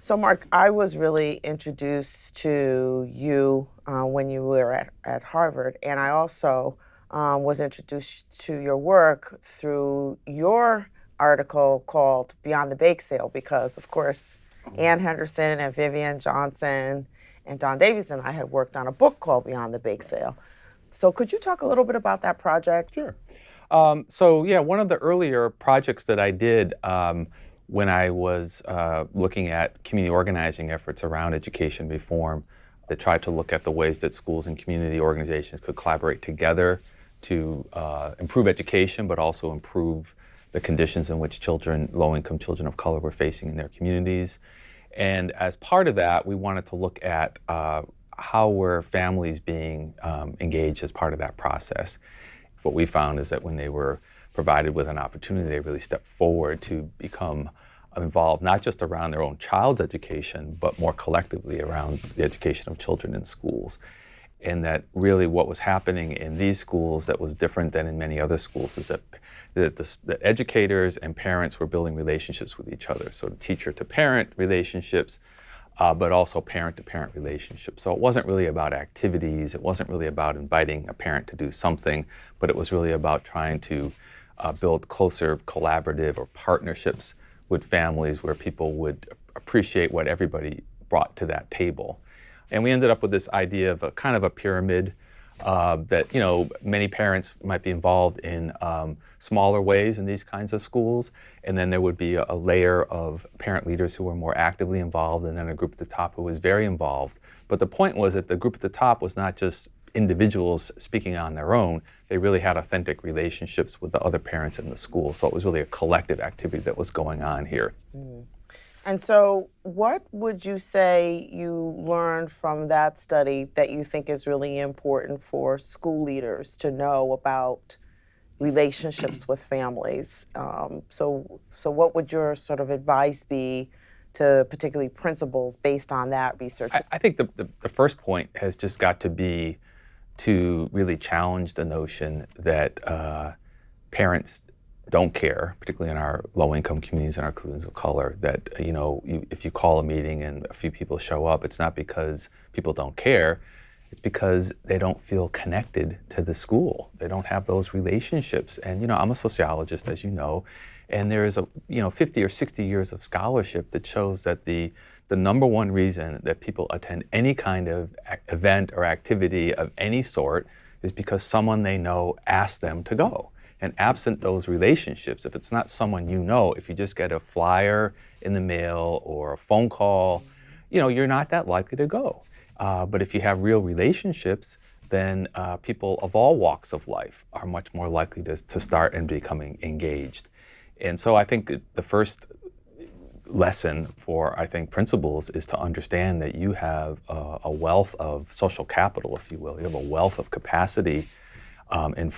So, Mark, I was really introduced to you when you were at Harvard, and I also was introduced to your work through your article called Beyond the Bake Sale, because, of course, Ann Henderson and Vivian Johnson and Don Davies and I had worked on a book called Beyond the Bake Sale. So, could you talk a little bit about that project? Sure. Yeah, one of the earlier projects that I did when I was looking at community organizing efforts around education reform, that tried to look at the ways that schools and community organizations could collaborate together to improve education, but also improve the conditions in which children, low-income children of color, were facing in their communities. And as part of that, we wanted to look at how were families being engaged as part of that process. What we found is that when they were provided with an opportunity, they really stepped forward to become involved, not just around their own child's education, but more collectively around the education of children in schools. And that really what was happening in these schools that was different than in many other schools is that the educators and parents were building relationships with each other. So the teacher-to-parent relationships, but also parent-to-parent relationships. So it wasn't really about activities, it wasn't really about inviting a parent to do something, but it was really about trying to build closer collaborative or partnerships with families where people would appreciate what everybody brought to that table. And we ended up with this idea of a kind of a pyramid that, you know, many parents might be involved in smaller ways in these kinds of schools, and then there would be a layer of parent leaders who were more actively involved, and then a group at the top who was very involved. But the point was that the group at the top was not just individuals speaking on their own, they really had authentic relationships with the other parents in the school. So it was really a collective activity that was going on here. And so, what would you say you learned from that study that you think is really important for school leaders to know about relationships with families? So what would your sort of advice be to particularly principals based on that research? I think the first point has just got to be to really challenge the notion that parents don't care, particularly in our low-income communities and our communities of color, that, you know, if you call a meeting and a few people show up, it's not because people don't care, it's because they don't feel connected to the school. They don't have those relationships. And, you know, I'm a sociologist, as you know, and there is 50 or 60 years of scholarship that shows that the number one reason that people attend any kind of event or activity of any sort is because someone they know asked them to go. And absent those relationships, if it's not someone you know, if you just get a flyer in the mail or a phone call, you know, you're not that likely to go. But if you have real relationships, then people of all walks of life are much more likely to start and becoming engaged. And so I think the first lesson for, I think, principals is to understand that you have a wealth of social capital, if you will. You have a wealth of capacity in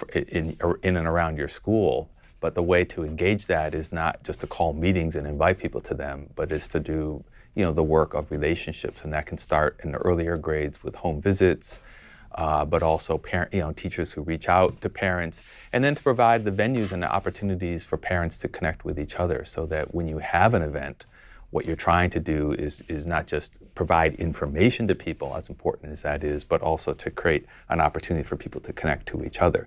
and around your school, but the way to engage that is not just to call meetings and invite people to them, but is to do, you know, the work of relationships, and that can start in the earlier grades with home visits, but also teachers who reach out to parents, and then to provide the venues and the opportunities for parents to connect with each other, so that when you have an event, what you're trying to do is not just provide information to people, as important as that is, but also to create an opportunity for people to connect to each other.